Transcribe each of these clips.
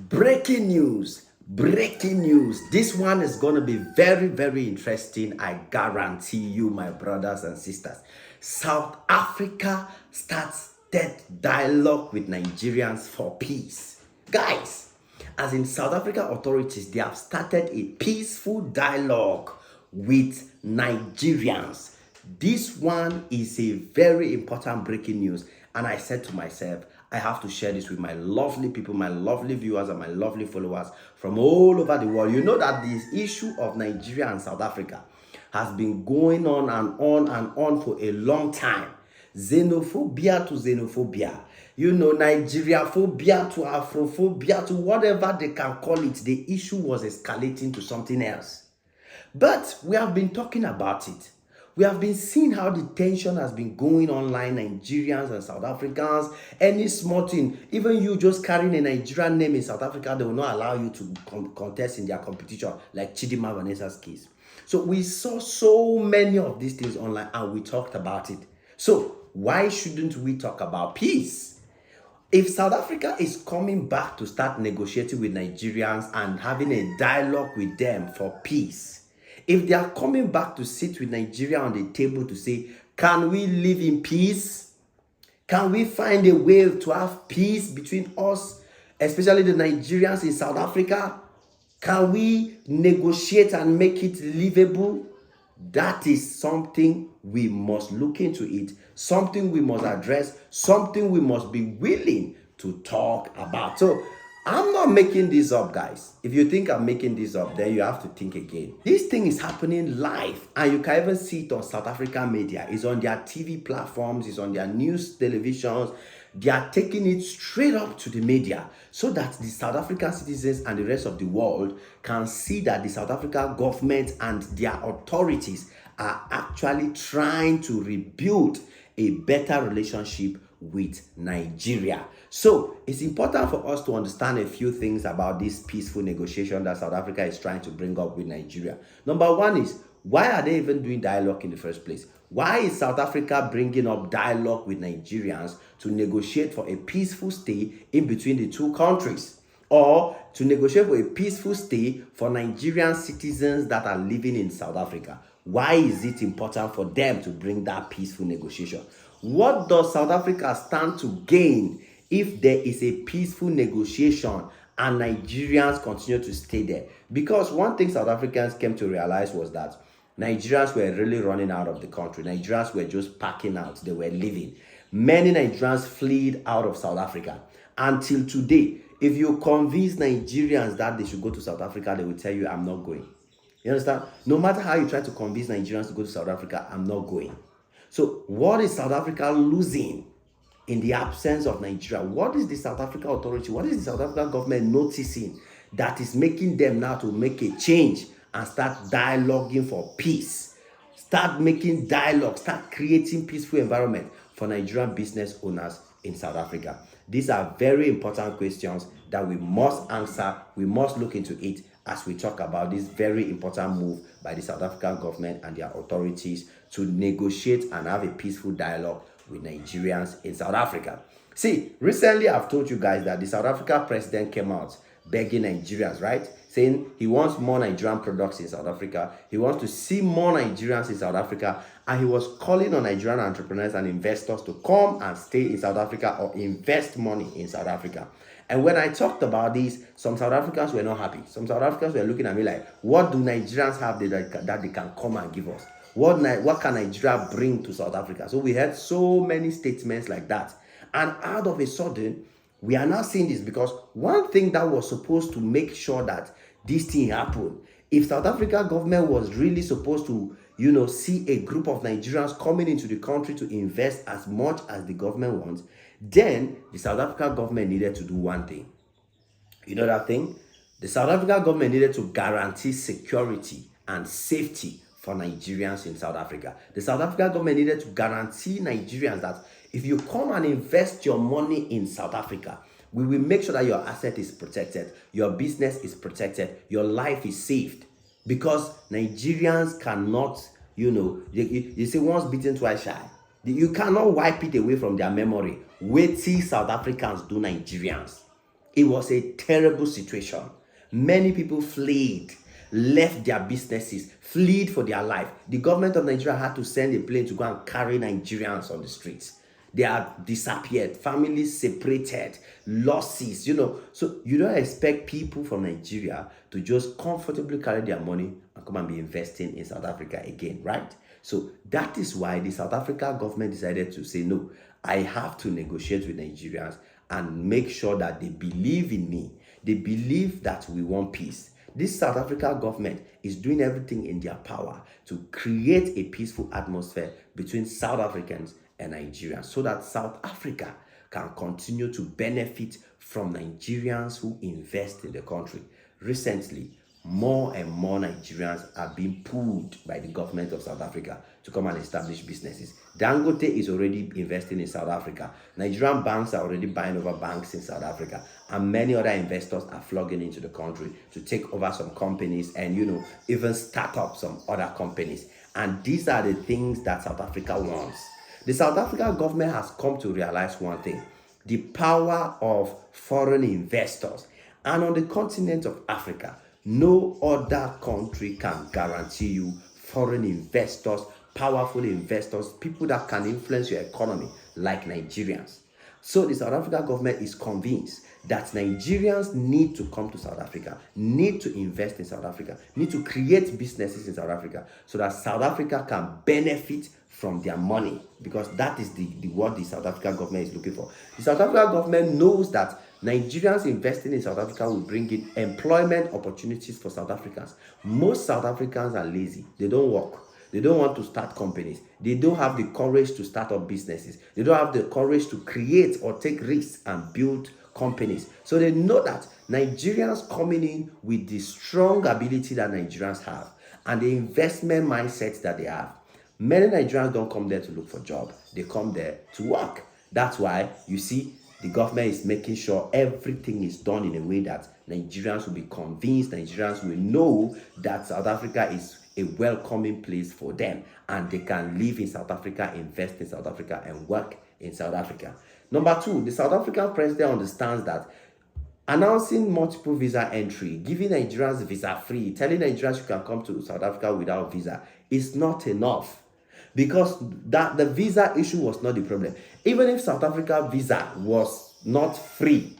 Breaking news. Breaking news. This one is going to be very, very interesting. I guarantee you, my brothers and sisters. South Africa starts dialogue with Nigerians for peace. Guys, as in South Africa authorities, they have started a peaceful dialogue with Nigerians. This one is a very important breaking news. And I said to myself, I have to share this with my lovely people, my lovely viewers, and my lovely followers from all over the world. You know that this issue of Nigeria and South Africa has been going on and on and on for a long time. Xenophobia to xenophobia. You know, Nigeria phobia to Afrophobia to whatever they can call it. The issue was escalating to something else. But we have been talking about it. We have been seeing how the tension has been going online, Nigerians and South Africans. Any small thing, even you just carrying a Nigerian name in South Africa, they will not allow you to contest in their competition, like Chidima Vanessa's case. So we saw so many of these things online and we talked about it. So why shouldn't we talk about peace? If South Africa is coming back to start negotiating with Nigerians and having a dialogue with them for peace, if they are coming back to sit with Nigeria on the table to say, can we live in peace? Can we find a way to have peace between us, especially the Nigerians in South Africa? Can we negotiate and make it livable? That is something we must look into it, something we must address, something we must be willing to talk about. So I'm not making this up, guys. If you think I'm making this up, then you have to think again. This thing is happening live, and you can even see it on South African media. It's on their TV platforms, it's on their news televisions. They are taking it straight up to the media so that the South African citizens and the rest of the world can see that the South African government and their authorities are actually trying to rebuild a better relationship with Nigeria. So it's important for us to understand a few things about this peaceful negotiation that South Africa is trying to bring up with Nigeria. Number one is, why are they even doing dialogue in the first place? Why is South Africa bringing up dialogue with Nigerians to negotiate for a peaceful stay in between the two countries? Or to negotiate for a peaceful stay for Nigerian citizens that are living in South Africa? Why is it important for them to bring that peaceful negotiation? What does South Africa stand to gain if there is a peaceful negotiation and Nigerians continue to stay there? Because one thing South Africans came to realize was that Nigerians were really running out of the country. Nigerians were just packing out. They were leaving. Many Nigerians fled out of South Africa. Until today, if you convince Nigerians that they should go to South Africa, they will tell you, I'm not going. You understand? No matter how you try to convince Nigerians to go to South Africa, I'm not going. So what is South Africa losing in the absence of Nigeria? What is the South Africa authority, what is the South African government noticing that is making them now to make a change and start dialoguing for peace? Start making dialogue, start creating peaceful environment for Nigerian business owners in South Africa. These are very important questions that we must answer. We must look into it as we talk about this very important move by the South African government and their authorities to negotiate and have a peaceful dialogue with Nigerians in South Africa. See, recently I've told you guys that the South African president came out begging Nigerians, right? Saying he wants more Nigerian products in South Africa. He wants to see more Nigerians in South Africa. And he was calling on Nigerian entrepreneurs and investors to come and stay in South Africa or invest money in South Africa. And when I talked about this, some South Africans were not happy. Some South Africans were looking at me like, what do Nigerians have that they can come and give us? What can Nigeria bring to South Africa? So we had so many statements like that. And out of a sudden, we are now seeing this because one thing that was supposed to make sure that this thing happened, if South Africa government was really supposed to, see a group of Nigerians coming into the country to invest as much as the government wants, then the South African government needed to do one thing. You know that thing? The South African government needed to guarantee security and safety for Nigerians in South Africa. The South African government needed to guarantee Nigerians that if you come and invest your money in South Africa, we will make sure that your asset is protected, your business is protected, your life is saved. Because Nigerians cannot, you say once bitten, twice shy. You cannot wipe it away from their memory. Wait till South Africans do Nigerians. It was a terrible situation. Many people fled, left their businesses, fled for their life. The government of Nigeria had to send a plane to go and carry Nigerians on the streets. They are disappeared, families separated, losses, So you don't expect people from Nigeria to just comfortably carry their money and come and be investing in South Africa again, right? So that is why the South Africa government decided to say, no, I have to negotiate with Nigerians and make sure that they believe in me. They believe that we want peace. This South Africa government is doing everything in their power to create a peaceful atmosphere between South Africans and Nigerians so that South Africa can continue to benefit from Nigerians who invest in the country. Recently, more and more Nigerians are being pulled by the government of South Africa to come and establish businesses. Dangote is already investing in South Africa. Nigerian banks are already buying over banks in South Africa. And many other investors are flogging into the country to take over some companies and, even start up some other companies. And these are the things that South Africa wants. The South African government has come to realize one thing: the power of foreign investors. And on the continent of Africa, no other country can guarantee you foreign investors, powerful investors, people that can influence your economy like Nigerians. So the South African government is convinced that Nigerians need to come to South Africa, need to invest in South Africa, need to create businesses in South Africa so that South Africa can benefit from their money, because that is the what the South African government is looking for. The South African government knows that Nigerians investing in South Africa will bring in employment opportunities for South Africans. Most South Africans are lazy. They don't work. They don't want to start companies. They don't have the courage to start up businesses. They don't have the courage to create or take risks and build companies. So they know that Nigerians coming in with the strong ability that Nigerians have and the investment mindset that they have. Many Nigerians don't come there to look for job. They come there to work. That's why you see the government is making sure everything is done in a way that Nigerians will be convinced, Nigerians will know that South Africa is a welcoming place for them and they can live in South Africa, invest in South Africa and work in South Africa. Number two, the South African president understands that announcing multiple visa entry, giving Nigerians visa free, telling Nigerians you can come to South Africa without visa is not enough. Because that the visa issue was not the problem. Even if South Africa visa was not free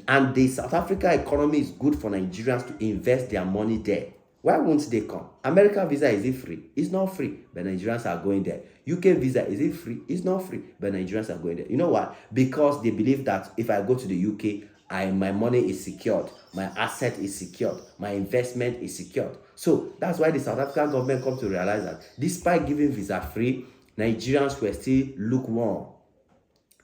and the South Africa economy is good for Nigerians to invest their money there, why won't they come? American visa, is it free? It's not free, but Nigerians are going there. UK visa, is it free? It's not free, but Nigerians are going there. You know why? Because they believe that if I go to the UK, my money is secured, my asset is secured, my investment is secured. So that's why the South African government come to realize that despite giving visa free, Nigerians were still lukewarm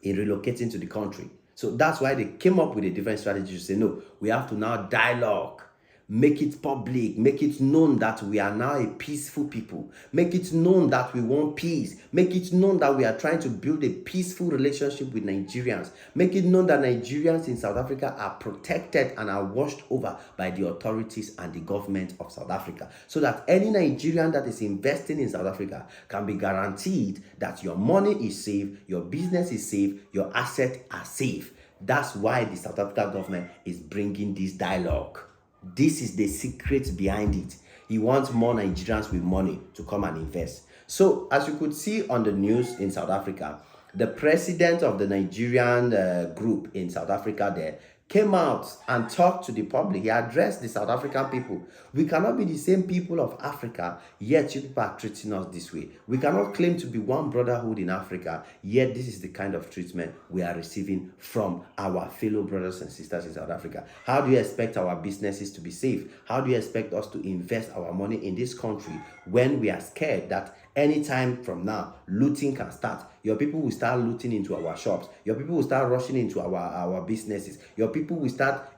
in relocating to the country. So that's why they came up with a different strategy to say, no, we have to now dialogue, make it public, make it known that we are now a peaceful people, make it known that we want peace, make it known that we are trying to build a peaceful relationship with Nigerians, make it known that Nigerians in South Africa are protected and are watched over by the authorities and the government of South Africa, so that any Nigerian that is investing in South Africa can be guaranteed that your money is safe, your business is safe, your assets are safe. That's why the South African government is bringing this dialogue. This is the secret behind it. He wants more Nigerians with money to come and invest. So, as you could see on the news in South Africa, the president of the Nigerian group in South Africa there came out and talked to the public. He addressed the South African people. We cannot be the same people of Africa, yet you people are treating us this way. We cannot claim to be one brotherhood in Africa, yet this is the kind of treatment we are receiving from our fellow brothers and sisters in South Africa. How do you expect our businesses to be safe? How do you expect us to invest our money in this country when we are scared that anytime from now, looting can start? Your people will start looting into our shops. Your people will start rushing into our businesses. Your people will start,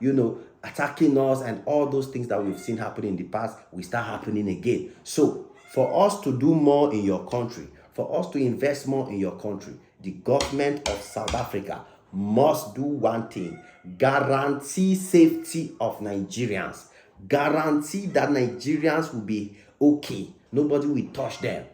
attacking us, and all those things that we've seen happen in the past will start happening again. So, for us to do more in your country, for us to invest more in your country, the government of South Africa must do one thing: guarantee safety of Nigerians. Guarantee that Nigerians will be okay. Nobody will touch them.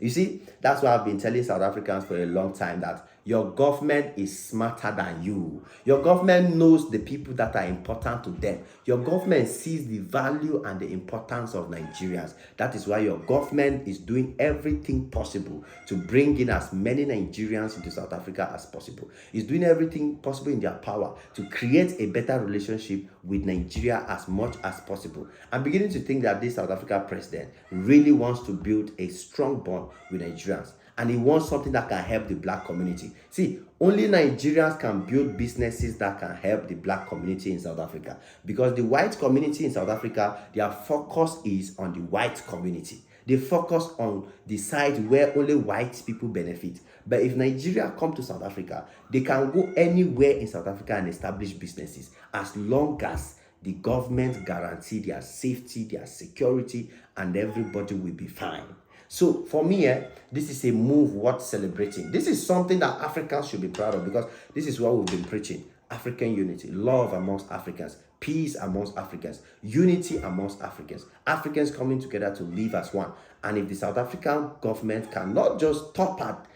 You see, that's why I've been telling South Africans for a long time that Your government is smarter than you. Your government knows the people that are important to them. Your government sees the value and the importance of Nigerians. That is why your government is doing everything possible to bring in as many Nigerians into South Africa as possible. It's doing everything possible in their power to create a better relationship with Nigeria as much as possible. I'm beginning to think that this South Africa president really wants to build a strong bond with Nigerians. And he wants something that can help the black community. See, only Nigerians can build businesses that can help the black community in South Africa. Because the white community in South Africa, their focus is on the white community. They focus on the side where only white people benefit. But if Nigeria come to South Africa, they can go anywhere in South Africa and establish businesses as long as the government guarantee their safety, their security, and everybody will be fine. So for me, this is a move worth celebrating. This is something that Africans should be proud of, because this is what we've been preaching. African unity, love amongst Africans, peace amongst Africans, unity amongst Africans. Africans coming together to live as one. And if the South African government can not just stop at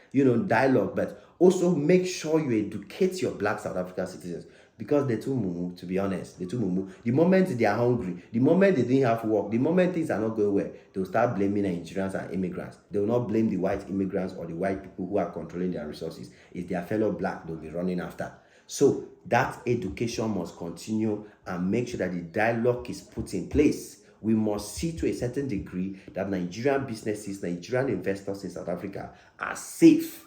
dialogue, but also make sure you educate your black South African citizens, because they're too mumu, to be honest. They're too mumu. The moment they are hungry, the moment they didn't have work, the moment things are not going well, they'll start blaming Nigerians and immigrants. They will not blame the white immigrants or the white people who are controlling their resources. It's their fellow black they'll be running after. So that education must continue, and make sure that the dialogue is put in place. We must see to a certain degree that Nigerian businesses, Nigerian investors in South Africa are safe.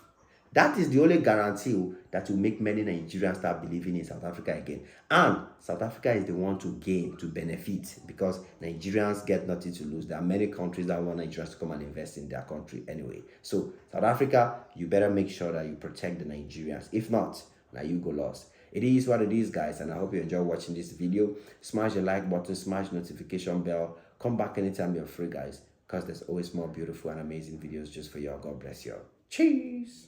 That is the only guarantee that will make many Nigerians start believing in South Africa again. And South Africa is the one to gain, to benefit, because Nigerians get nothing to lose. There are many countries that want Nigerians to come and invest in their country anyway. So South Africa, you better make sure that you protect the Nigerians. If not, now you go lost. It is what it is, guys, and I hope you enjoy watching this video. Smash the like button, smash the notification bell. Come back anytime you're free, guys, because there's always more beautiful and amazing videos just for you. God bless you. Cheers.